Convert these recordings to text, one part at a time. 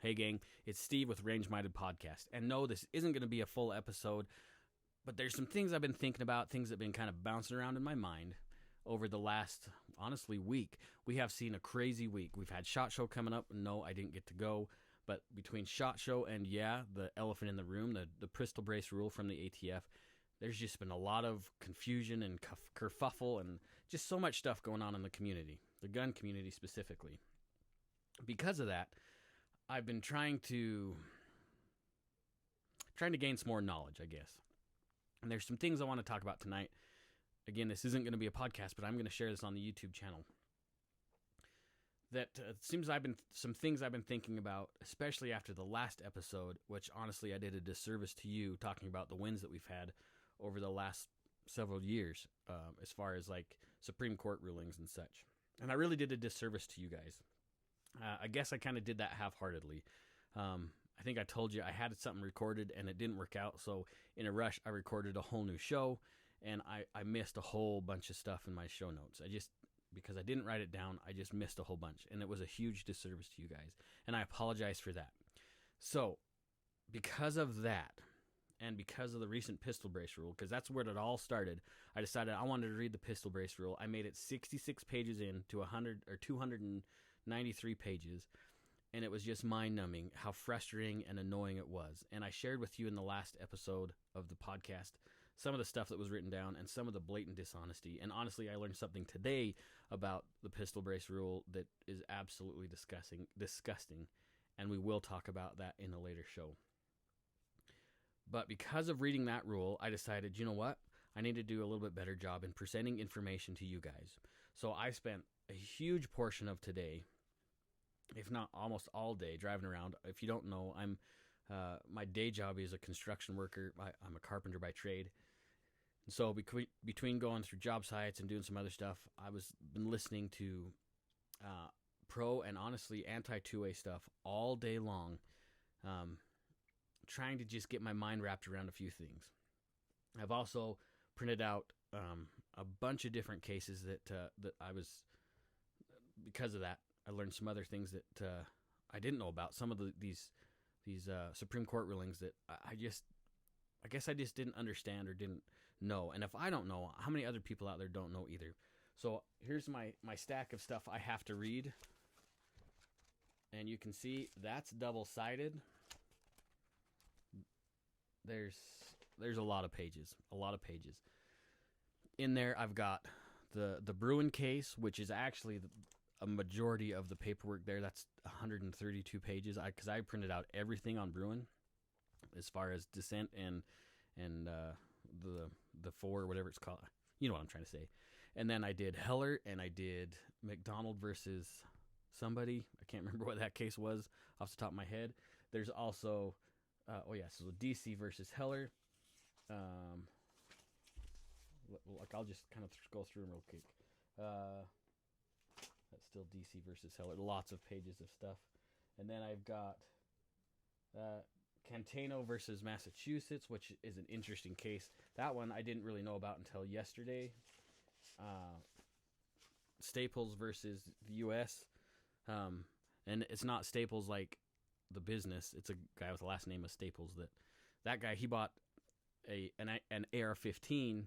Hey gang, it's Steve with Range Minded Podcast. And no, this isn't going to be a full episode, but there's some things I've been thinking about, things that have been kind of bouncing around in my mind over the last, honestly, week. We have seen a crazy week. We've had SHOT Show coming up. No, I didn't get to go. But between SHOT Show and, the elephant in the room, the pistol brace rule from the ATF, there's just been a lot of confusion and kerfuffle and just so much stuff going on in the community, the gun community specifically. Because of that, I've been trying to gain some more knowledge, I guess. And there's some things I want to talk about tonight. Again, this isn't going to be a podcast, but I'm going to share this on the YouTube channel. That seems some things I've been thinking about, especially after the last episode, which honestly I did a disservice to you talking about the wins that we've had over the last several years, as far as like Supreme Court rulings and such. And I really did a disservice to you guys. I guess I kind of did that half-heartedly. I think I told you I had something recorded and it didn't work out, so in a rush I recorded a whole new show, and I missed a whole bunch of stuff in my show notes. Because I didn't write it down, I just missed a whole bunch, and it was a huge disservice to you guys, and I apologize for that. So, because of that, and because of the recent pistol brace rule, because that's where it all started, I decided I wanted to read the pistol brace rule. I made it 66 pages in to 293 pages, and it was just mind-numbing how frustrating and annoying it was. And I shared with you in the last episode of the podcast some of the stuff that was written down and some of the blatant dishonesty. And honestly, I learned something today about the pistol brace rule that is absolutely disgusting, and we will talk about that in a later show. But because of reading that rule, I decided, you know what? I need to do a little bit better job in presenting information to you guys. So I spent a huge portion of today, if not almost all day, driving around. If you don't know, my day job is a construction worker. I'm a carpenter by trade. And so between going through job sites and doing some other stuff, been listening to pro and honestly anti-2A stuff all day long, trying to just get my mind wrapped around a few things. I've also printed out a bunch of different cases that I was, because of that, I learned some other things that I didn't know about. Some of these Supreme Court rulings that I guess I just didn't understand or didn't know. And if I don't know, how many other people out there don't know either? So here's my stack of stuff I have to read. And you can see that's double-sided. There's a lot of pages. In there I've got the Bruen case, which is actually a majority of the paperwork there. That's 132 pages. Because I printed out everything on Bruen, as far as dissent and the four, whatever it's called. You know what I'm trying to say. And then I did Heller, and I did McDonald versus somebody. I can't remember what that case was off the top of my head. There's also, so DC versus Heller. I'll just kind of go through them real quick. That's still DC versus Heller. Lots of pages of stuff. And then I've got Cantano versus Massachusetts, which is an interesting case. That one I didn't really know about until yesterday. Staples versus the U.S. And it's not Staples like the business. It's a guy with the last name of Staples. That guy, he bought an AR-15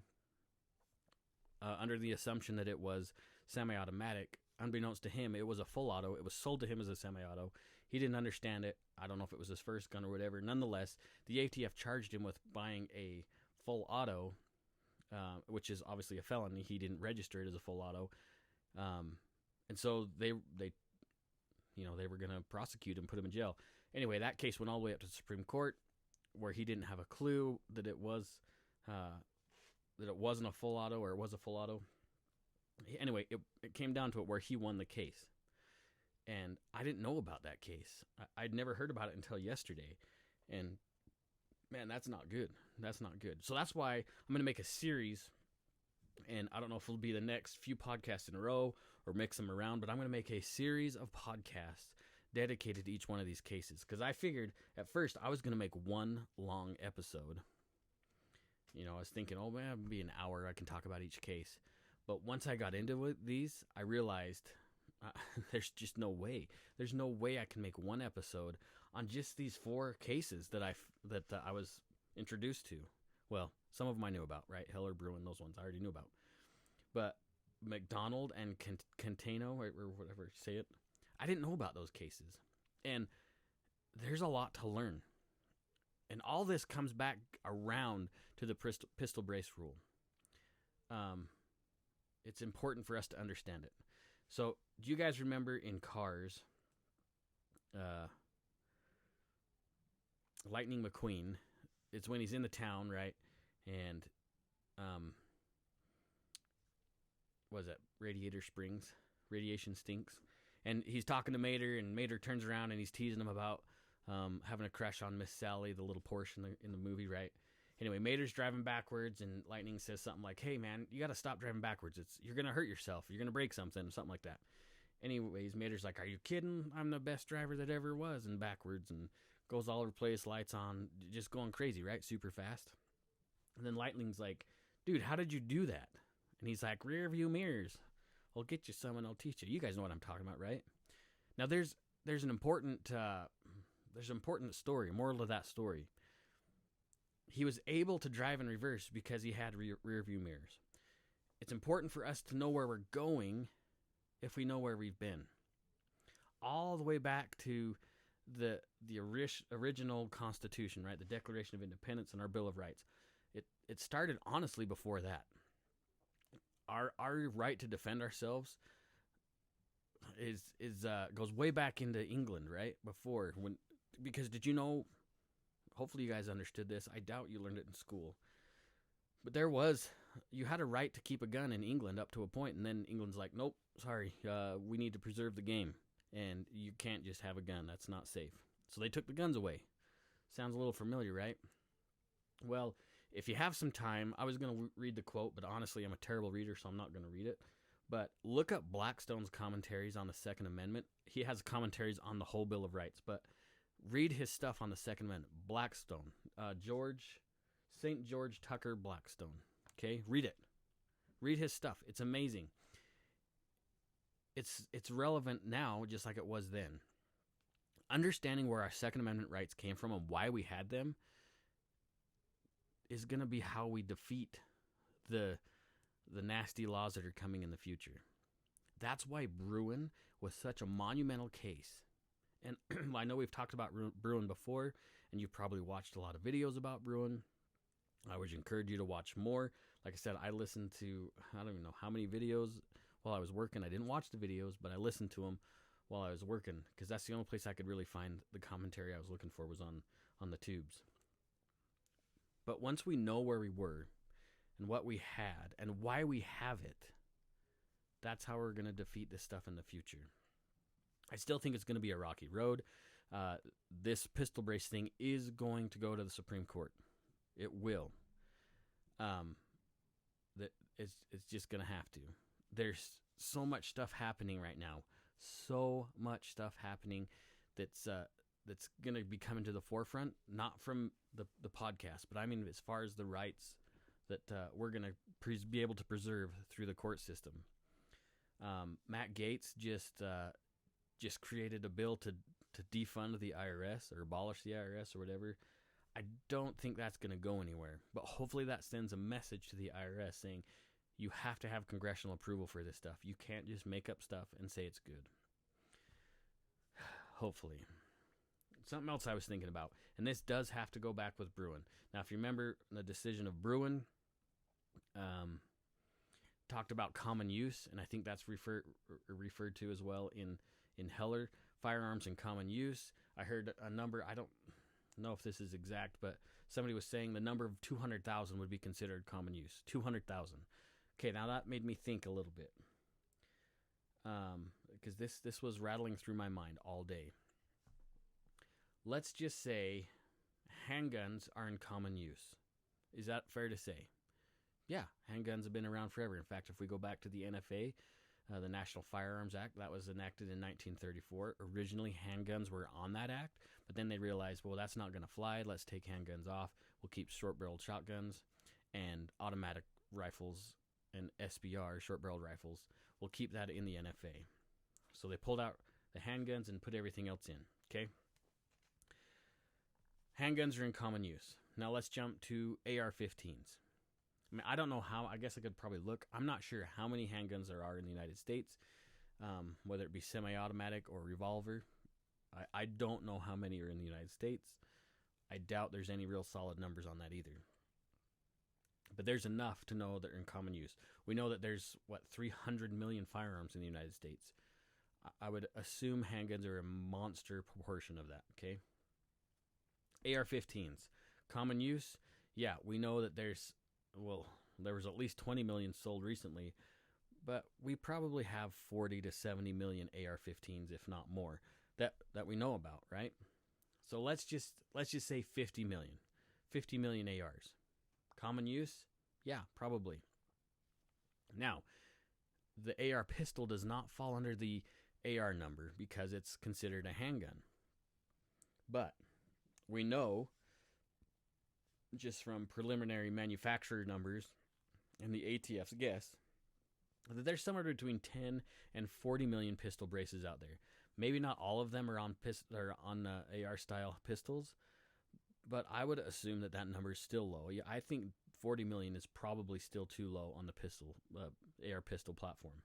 under the assumption that it was semi-automatic. Unbeknownst to him, it was a full auto. It was sold to him as a semi-auto. He didn't understand it. I don't know if it was his first gun or whatever. Nonetheless, the ATF charged him with buying a full auto, which is obviously a felony. He didn't register it as a full auto. And so they were going to prosecute him, put him in jail. Anyway, that case went all the way up to the Supreme Court, where he didn't have a clue that it wasn't a full auto, or it was a full auto. Anyway, it came down to it where he won the case. And I didn't know about that case. I'd never heard about it until yesterday. And, man, that's not good. That's not good. So that's why I'm going to make a series. And I don't know if it'll be the next few podcasts in a row or mix them around, but I'm going to make a series of podcasts dedicated to each one of these cases. Because I figured at first I was going to make one long episode. I was thinking, oh, man, it'll be an hour. I can talk about each case. But once I got into these, I realized there's just no way. There's no way I can make one episode on just these 4 cases that I was introduced to. Well, some of them I knew about, right? Heller, Bruen, those ones I already knew about. But McDonald and Cateno, or whatever you say it, I didn't know about those cases. And there's a lot to learn. And all this comes back around to the pistol brace rule. It's important for us to understand it. So, do you guys remember in Cars, Lightning McQueen? It's when he's in the town, right? And, what is that? Radiation stinks. And he's talking to Mater, and Mater turns around and he's teasing him about having a crush on Miss Sally, the little Porsche in the movie, right? Anyway, Mater's driving backwards, and Lightning says something like, "Hey, man, you got to stop driving backwards. You're going to hurt yourself. You're going to break something," something like that. Anyways, Mater's like, "Are you kidding? I'm the best driver that ever was," and backwards, and goes all over the place, lights on, just going crazy, right? Super fast. And then Lightning's like, "Dude, how did you do that?" And he's like, "Rear view mirrors. I'll get you some and I'll teach you." You guys know what I'm talking about, right? Now, there's an important story, moral of that story. He was able to drive in reverse because he had rear view mirrors. It's important for us to know where we're going if we know where we've been. All the way back to the original Constitution, right? The Declaration of Independence and our Bill of Rights. It started honestly before that. Our right to defend ourselves goes way back into England, right? Because did you know? Hopefully you guys understood this. I doubt you learned it in school. But you had a right to keep a gun in England up to a point, and then England's like, "Nope, sorry, we need to preserve the game, and you can't just have a gun. That's not safe." So they took the guns away. Sounds a little familiar, right? Well, if you have some time, I was going to read the quote, but honestly, I'm a terrible reader, so I'm not going to read it. But look up Blackstone's commentaries on the Second Amendment. He has commentaries on the whole Bill of Rights, but read his stuff on the Second Amendment. Blackstone. St. George Tucker Blackstone. Okay? Read it. Read his stuff. It's amazing. It's relevant now just like it was then. Understanding where our Second Amendment rights came from and why we had them is going to be how we defeat the nasty laws that are coming in the future. That's why Bruen was such a monumental case. And I know we've talked about Bruen before, and you've probably watched a lot of videos about Bruen. I would encourage you to watch more. Like I said, I listened to, I don't even know how many videos while I was working. I didn't watch the videos, but I listened to them while I was working, because that's the only place I could really find the commentary I was looking for was on the tubes. But once we know where we were and what we had and why we have it, that's how we're going to defeat this stuff in the future. I still think it's going to be a rocky road. This pistol brace thing is going to go to the Supreme Court. It will. It's just going to have to. There's so much stuff happening right now. So much stuff happening that's going to be coming to the forefront, not from the podcast, but I mean as far as the rights that we're going to be able to preserve through the court system. Matt Gaetz just created a bill to defund the IRS or abolish the IRS or whatever. I don't think that's going to go anywhere, but hopefully that sends a message to the IRS saying you have to have congressional approval for this stuff. You can't just make up stuff and say it's good. Hopefully. Something else I was thinking about, and this does have to go back with Bruen. Now, if you remember the decision of Bruen, talked about common use, and I think that's referred to as well in Heller, firearms in common use. I heard a number, I don't know if this is exact, but somebody was saying the number of 200,000 would be considered common use. 200,000. Okay, now that made me think a little bit, because this was rattling through my mind all day. Let's just say handguns are in common use. Is that fair to say? Yeah, handguns have been around forever. In fact, if we go back to the NFA, the National Firearms Act, that was enacted in 1934. Originally, handguns were on that act, but then they realized, well, that's not going to fly. Let's take handguns off. We'll keep short-barreled shotguns and automatic rifles and SBR, short-barreled rifles. We'll keep that in the NFA. So they pulled out the handguns and put everything else in. Okay. Handguns are in common use. Now let's jump to AR-15s. I mean, I don't know how. I guess I could probably look. I'm not sure how many handguns there are in the United States, whether it be semi-automatic or revolver. I don't know how many are in the United States. I doubt there's any real solid numbers on that either. But there's enough to know they're in common use. We know that there's, 300 million firearms in the United States. I would assume handguns are a monster proportion of that, okay? AR-15s, common use. Yeah, we know that there was at least 20 million sold recently, but we probably have 40 to 70 million AR-15s, if not more, that we know about, right? So let's just say 50 million. 50 million ARs. Common use? Yeah, probably. Now, the AR pistol does not fall under the AR number because it's considered a handgun. But we know, just from preliminary manufacturer numbers and the ATF's guess, that there's somewhere between 10 and 40 million pistol braces out there. Maybe not all of them are on AR-style pistols, but I would assume that number is still low. Yeah, I think 40 million is probably still too low on the AR pistol platform.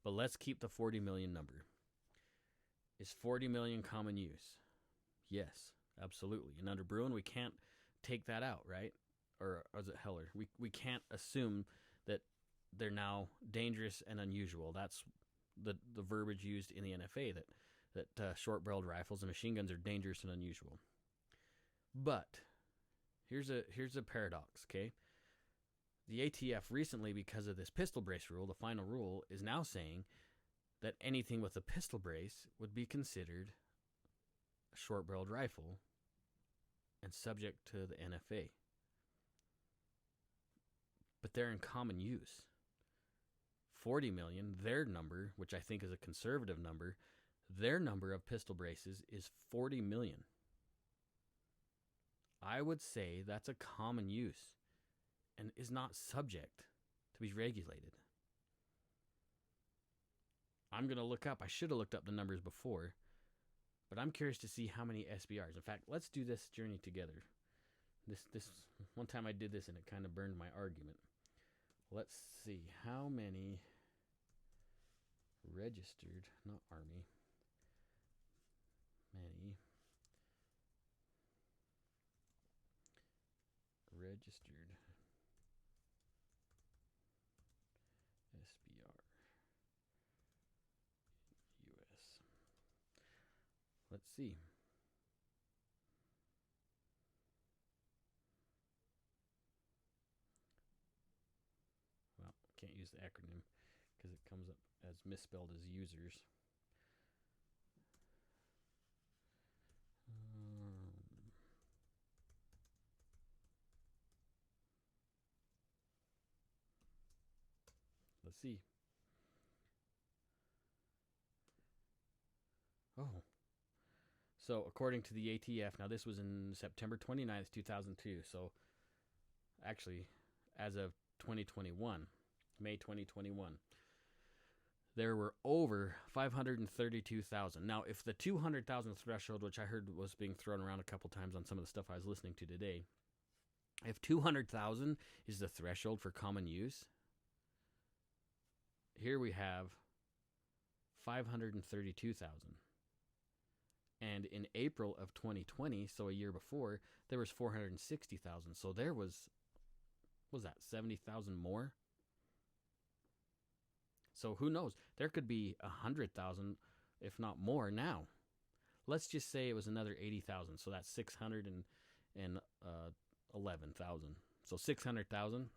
But let's keep the 40 million number. Is 40 million common use? Yes, absolutely. And under Bruen, we can't take that out, right? Or is it Heller? We can't assume that they're now dangerous and unusual. That's the verbiage used in the NFA, that short-barreled rifles and machine guns are dangerous and unusual. But here's a paradox, okay? The ATF recently, because of this pistol brace rule, the final rule, is now saying that anything with a pistol brace would be considered a short-barreled rifle and subject to the NFA. But they're in common use. 40 million, their number, which I think is a conservative number, their number of pistol braces is 40 million. I would say that's a common use and is not subject to be regulated. I'm going to look up, I should have looked up the numbers before, but I'm curious to see how many SBRs. In fact, let's do this journey together. This one time I did this and it kind of burned my argument. Let's see how many registered, not Army, many registered SBR US. Let's see. Well, can't use the acronym because it comes up as misspelled as users. Let's see. Oh. So according to the ATF, now this was in September 29th, 2002. So actually, as of 2021, May 2021, there were over 532,000. Now, if the 200,000 threshold, which I heard was being thrown around a couple times on some of the stuff I was listening to today, if 200,000 is the threshold for common use, here we have 532,000. And in April of 2020, so a year before, there was 460,000. So there was that 70,000 more? So who knows? There could be 100,000, if not more now. Let's just say it was another 80,000. So that's 611,000. So 600,000,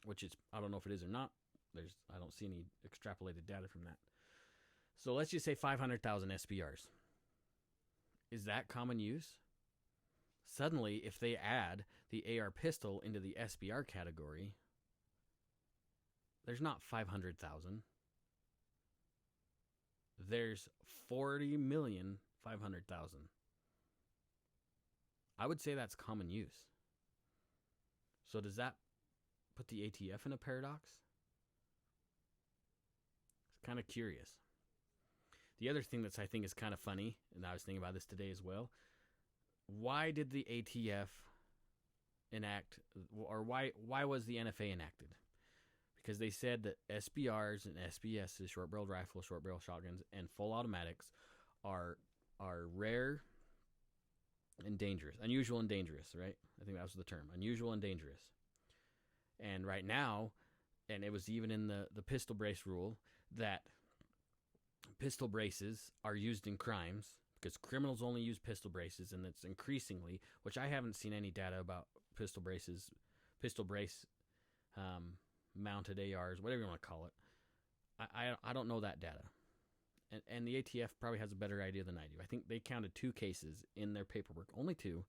which is, I don't know if it is or not. I don't see any extrapolated data from that. So let's just say 500,000 SBRs. Is that common use? Suddenly, if they add the AR pistol into the SBR category, there's not 500,000. There's 40,500,000. I would say that's common use. So does that put the ATF in a paradox? It's kind of curious. The other thing that's I think is kind of funny, and I was thinking about this today as well. Why did the ATF enact, or why was the NFA enacted? Because they said that SBRs and SBSs, short-barreled rifles, short-barrel shotguns, and full automatics are rare and dangerous, unusual and dangerous, right? I think that was the term, unusual and dangerous. And right now, and it was even in the pistol brace rule, that pistol braces are used in crimes because criminals only use pistol braces, and it's increasingly, which I haven't seen any data about pistol brace mounted ARs, whatever you want to call it. I don't know that data. And the ATF probably has a better idea than I do. I think they counted 2 cases in their paperwork, only 2,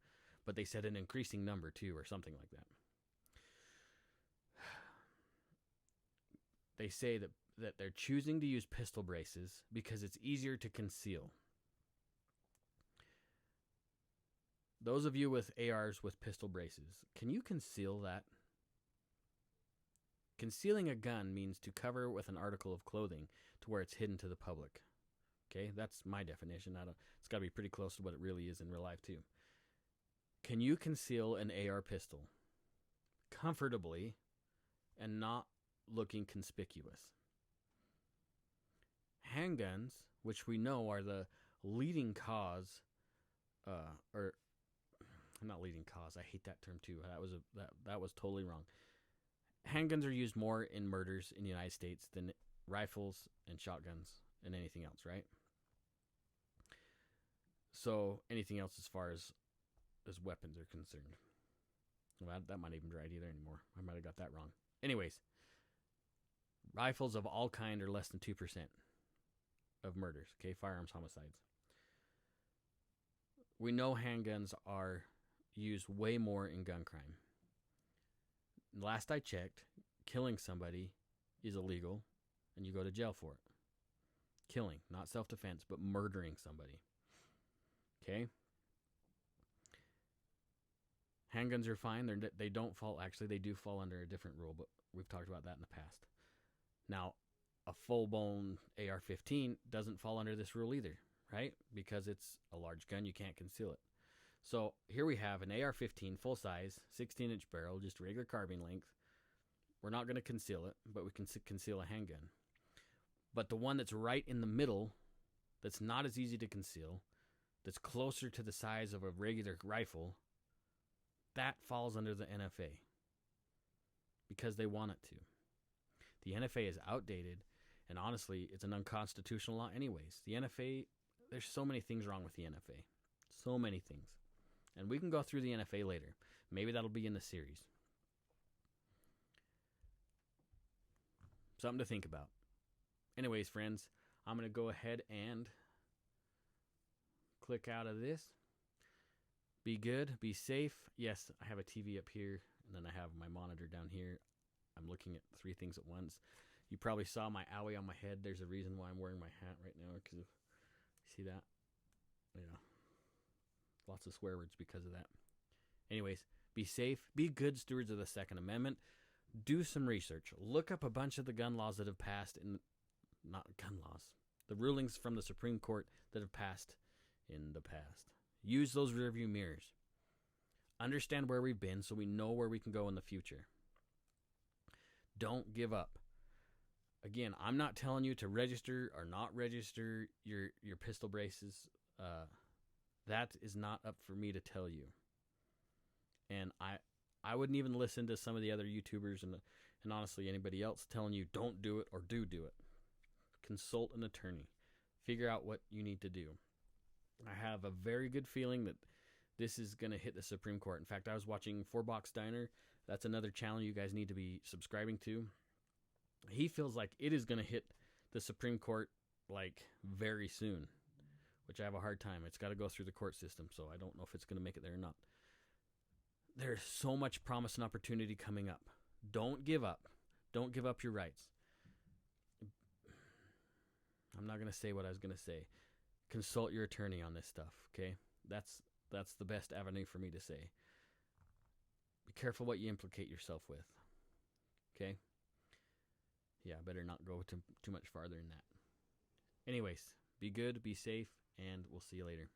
but they said an increasing number too, or something like that. They say that they're choosing to use pistol braces because it's easier to conceal. Those of you with ARs with pistol braces, can you conceal that? Concealing a gun means to cover with an article of clothing to where it's hidden to the public. Okay, that's my definition. It's got to be pretty close to what it really is in real life too. Can you conceal an AR pistol comfortably and not looking conspicuous? Handguns, which we know are the leading cause, or not leading cause. I hate that term too. That was totally wrong. Handguns are used more in murders in the United States than rifles and shotguns and anything else, right? So anything else as far as weapons are concerned. Well, that might even be right either anymore. I might have got that wrong. Anyways, rifles of all kind are less than 2% of murders, okay? Firearms homicides. We know handguns are used way more in gun crime. Last I checked, killing somebody is illegal, and you go to jail for it. Killing, not self-defense, but murdering somebody. Okay? Handguns are fine. They don't fall, actually, they do fall under a different rule, but we've talked about that in the past. Now, a full-blown AR-15 doesn't fall under this rule either, right? Because it's a large gun, you can't conceal it. So here we have an AR-15 full size, 16-inch barrel, just regular carbine length. We're not going to conceal it, but we can conceal a handgun. But the one that's right in the middle, that's not as easy to conceal, that's closer to the size of a regular rifle, that falls under the NFA because they want it to. The NFA is outdated, and honestly, it's an unconstitutional law anyways. The NFA, there's so many things wrong with the NFA. So many things. And we can go through the NFA later. Maybe that'll be in the series. Something to think about. Anyways, friends, I'm going to go ahead and click out of this. Be good. Be safe. Yes, I have a TV up here, and then I have my monitor down here. I'm looking at 3 things at once. You probably saw my owie on my head. There's a reason why I'm wearing my hat right now. Because see that? Yeah. Lots of swear words because of that. Anyways, be safe. Be good stewards of the Second Amendment. Do some research. Look up a bunch of the gun laws that have passed not gun laws. The rulings from the Supreme Court that have passed in the past. Use those rearview mirrors. Understand where we've been so we know where we can go in the future. Don't give up. Again, I'm not telling you to register or not register your pistol braces. That is not up for me to tell you. And I wouldn't even listen to some of the other YouTubers and honestly anybody else telling you don't do it or do it. Consult an attorney. Figure out what you need to do. I have a very good feeling that this is going to hit the Supreme Court. In fact, I was watching 4Box Diner. That's another channel you guys need to be subscribing to. He feels like it is going to hit the Supreme Court like very soon, which I have a hard time. It's got to go through the court system, so I don't know if it's going to make it there or not. There's so much promise and opportunity coming up. Don't give up. Don't give up your rights. I'm not going to say what I was going to say. Consult your attorney on this stuff, okay? That's the best avenue for me to say. Be careful what you implicate yourself with, okay? Yeah, better not go too much farther than that. Anyways, Be good, be safe, and we'll see you later.